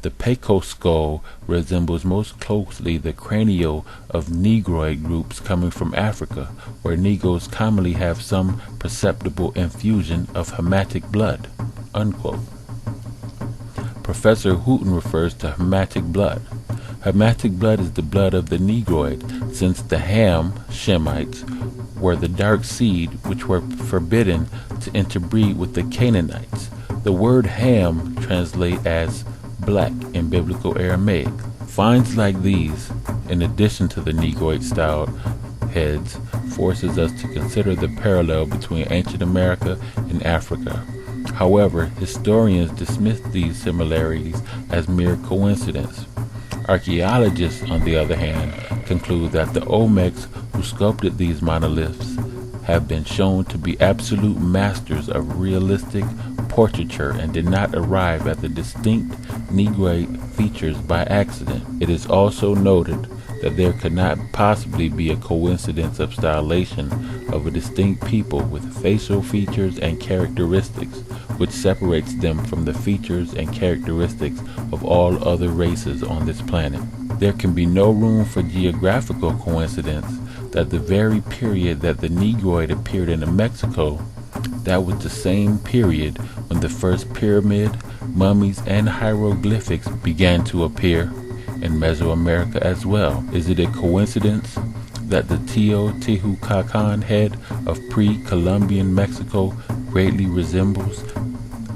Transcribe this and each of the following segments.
The Peco skull resembles most closely the cranial of Negroid groups coming from Africa, where Negroes commonly have some perceptible infusion of Hamitic blood." Unquote. Professor Hooton refers to Hamitic blood. Hamitic blood is the blood of the Negroid, since the Ham Shemites were the dark seed which were forbidden to interbreed with the Canaanites. The word Ham translates as black in biblical Aramaic. Finds like these, in addition to the Negroid-styled heads, forces us to consider the parallel between ancient America and Africa. However, historians dismiss these similarities as mere coincidence. Archaeologists, on the other hand, conclude that the Olmecs who sculpted these monoliths have been shown to be absolute masters of realistic portraiture and did not arrive at the distinct Negroid features by accident. It is also noted that there could not possibly be a coincidence of stylization of a distinct people with facial features and characteristics which separates them from the features and characteristics of all other races on this planet. There can be no room for geographical coincidence that the very period that the Negroid appeared in Mexico, that was the same period when the first pyramid, mummies, and hieroglyphics began to appear in Mesoamerica as well. Is it a coincidence that the Teotihuacan head of pre-Columbian Mexico greatly resembles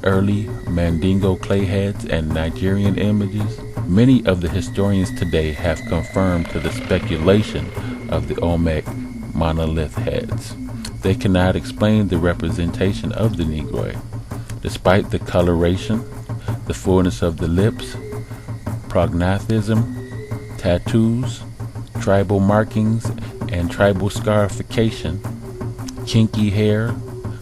early Mandingo clay heads and Nigerian images? Many of the historians today have confirmed to the speculation of the Olmec monolith heads. They cannot explain the representation of the Negroid, despite the coloration, the fullness of the lips, prognathism, tattoos, tribal markings and tribal scarification, kinky hair,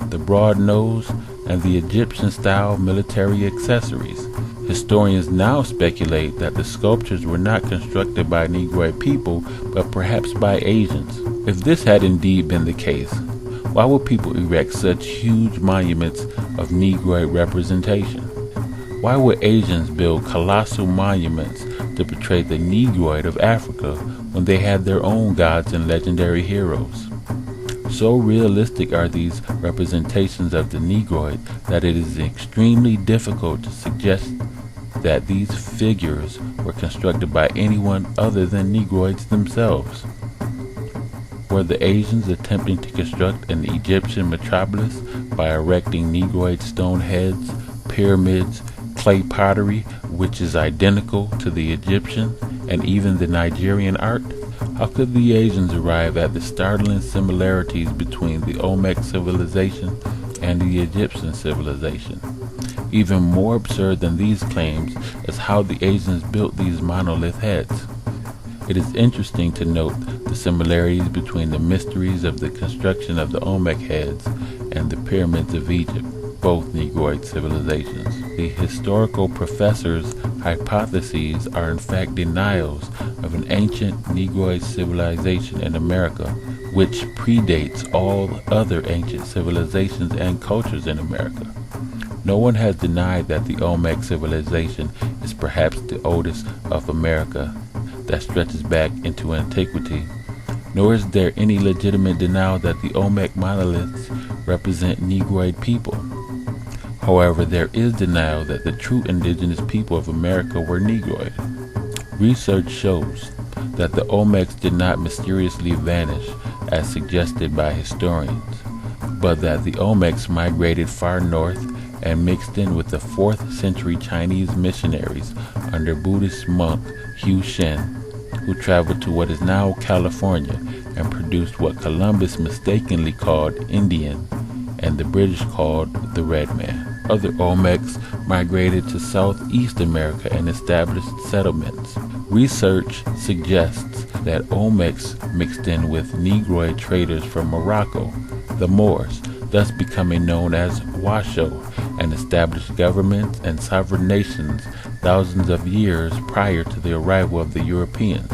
the broad nose, and the Egyptian-style military accessories. Historians now speculate that the sculptures were not constructed by Negroid people, but perhaps by Asians. If this had indeed been the case, why would people erect such huge monuments of Negroid representation? Why would Asians build colossal monuments to portray the Negroid of Africa when they had their own gods and legendary heroes? So realistic are these representations of the Negroid that it is extremely difficult to suggest that these figures were constructed by anyone other than Negroids themselves. Were the Asians attempting to construct an Egyptian metropolis by erecting Negroid stone heads, pyramids, clay pottery, which is identical to the Egyptian and even the Nigerian art? How could the Asians arrive at the startling similarities between the Olmec civilization and the Egyptian civilization? Even more absurd than these claims is how the Asians built these monolith heads. It is interesting to note the similarities between the mysteries of the construction of the Olmec heads and the pyramids of Egypt, both Negroid civilizations. The historical professors' hypotheses are in fact denials of an ancient Negroid civilization in America, which predates all other ancient civilizations and cultures in America. No one has denied that the Olmec civilization is perhaps the oldest of America that stretches back into antiquity, nor is there any legitimate denial that the Olmec monoliths represent Negroid people. However, there is denial that the true indigenous people of America were Negroid. Research shows that the Olmecs did not mysteriously vanish as suggested by historians, but that the Olmecs migrated far north and mixed in with the 4th century Chinese missionaries under Buddhist monk Hu Shen, who traveled to what is now California and produced what Columbus mistakenly called Indian and the British called the Red Man. Other Olmecs migrated to Southeast America and established settlements. Research suggests that Olmecs mixed in with Negroid traders from Morocco, the Moors, thus becoming known as Washoe, and established governments and sovereign nations thousands of years prior to the arrival of the Europeans.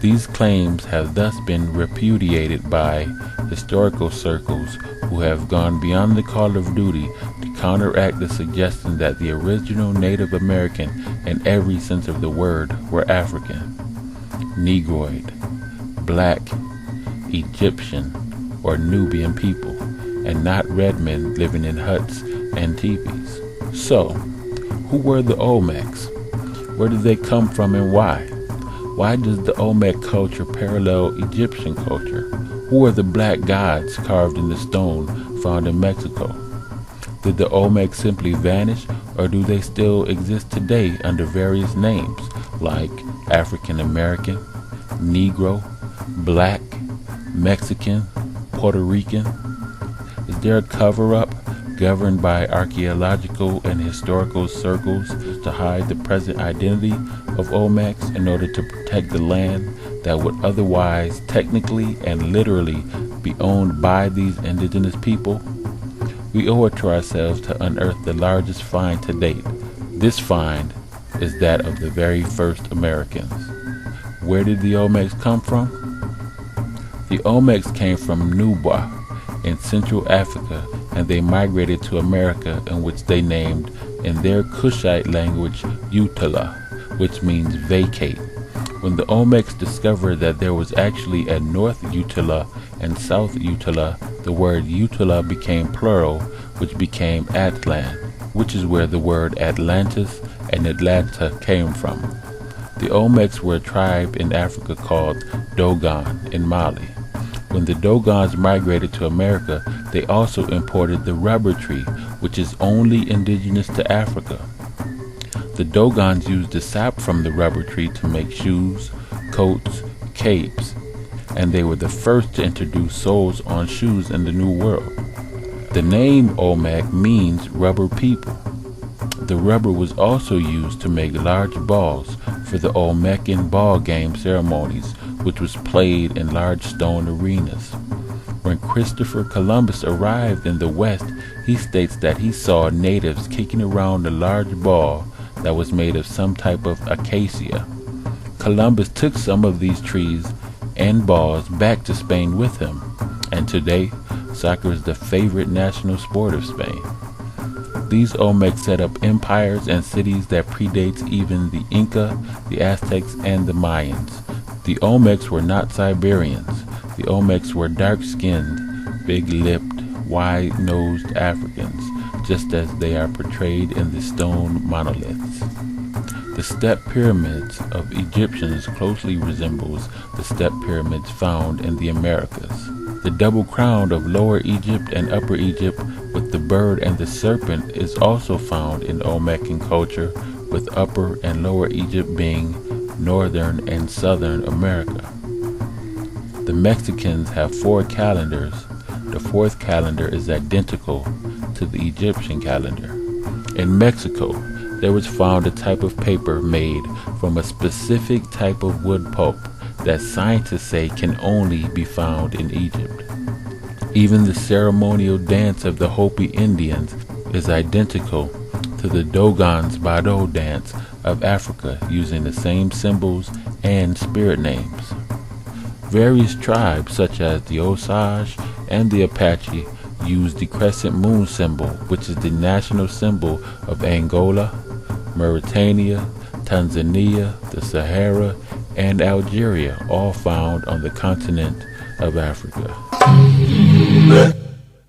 These claims have thus been repudiated by historical circles who have gone beyond the call of duty to counteract the suggestion that the original Native American in every sense of the word, were African, Negroid, black, Egyptian, or Nubian people, and not red men living in huts and teepees. So, who were the Olmecs? Where did they come from and why? Why does the Olmec culture parallel Egyptian culture? Who are the black gods carved in the stone found in Mexico? Did the Olmecs simply vanish, or do they still exist today under various names like African American, Negro, Black, Mexican, Puerto Rican? Is there a cover-up governed by archaeological and historical circles to hide the present identity of Olmecs in order to protect the land that would otherwise technically and literally be owned by these indigenous people? We owe it to ourselves to unearth the largest find to date. This find is that of the very first Americans. Where did the Olmecs come from? The Olmecs came from Nubwa in Central Africa, and they migrated to America, in which they named in their Kushite language Utala, which means vacate. When the Olmecs discovered that there was actually a North Utala and South Utala, the word Utala became plural, which became Atlan, which is where the word Atlantis and Atlanta came from. The Olmecs were a tribe in Africa called Dogon in Mali. When the Dogons migrated to America, they also imported the rubber tree, which is only indigenous to Africa. The Dogons used the sap from the rubber tree to make shoes, coats, capes, and they were the first to introduce soles on shoes in the New World. The name Olmec means rubber people. The rubber was also used to make large balls for the Olmecan ball game ceremonies, which was played in large stone arenas. When Christopher Columbus arrived in the West, he states that he saw natives kicking around a large ball that was made of some type of acacia. Columbus took some of these trees and balls back to Spain with him, and today, soccer is the favorite national sport of Spain. These Olmecs set up empires and cities that predates even the Inca, the Aztecs, and the Mayans. The Olmecs were not Siberians. The Olmecs were dark-skinned, big-lipped, wide-nosed Africans, just as they are portrayed in the stone monoliths. The step pyramids of Egyptians closely resembles the step pyramids found in the Americas. The double crown of Lower Egypt and Upper Egypt with the bird and the serpent is also found in Olmecan culture, with Upper and Lower Egypt being Northern and Southern America. The Mexicans have 4 calendars. The 4th calendar is identical to the Egyptian calendar. In Mexico, there was found a type of paper made from a specific type of wood pulp that scientists say can only be found in Egypt. Even the ceremonial dance of the Hopi Indians is identical to the Dogon's Bado dance of Africa, using the same symbols and spirit names. Various tribes such as the Osage and the Apache use the crescent moon symbol, which is the national symbol of Angola, Mauritania, Tanzania, the Sahara, and Algeria, all found on the continent of Africa.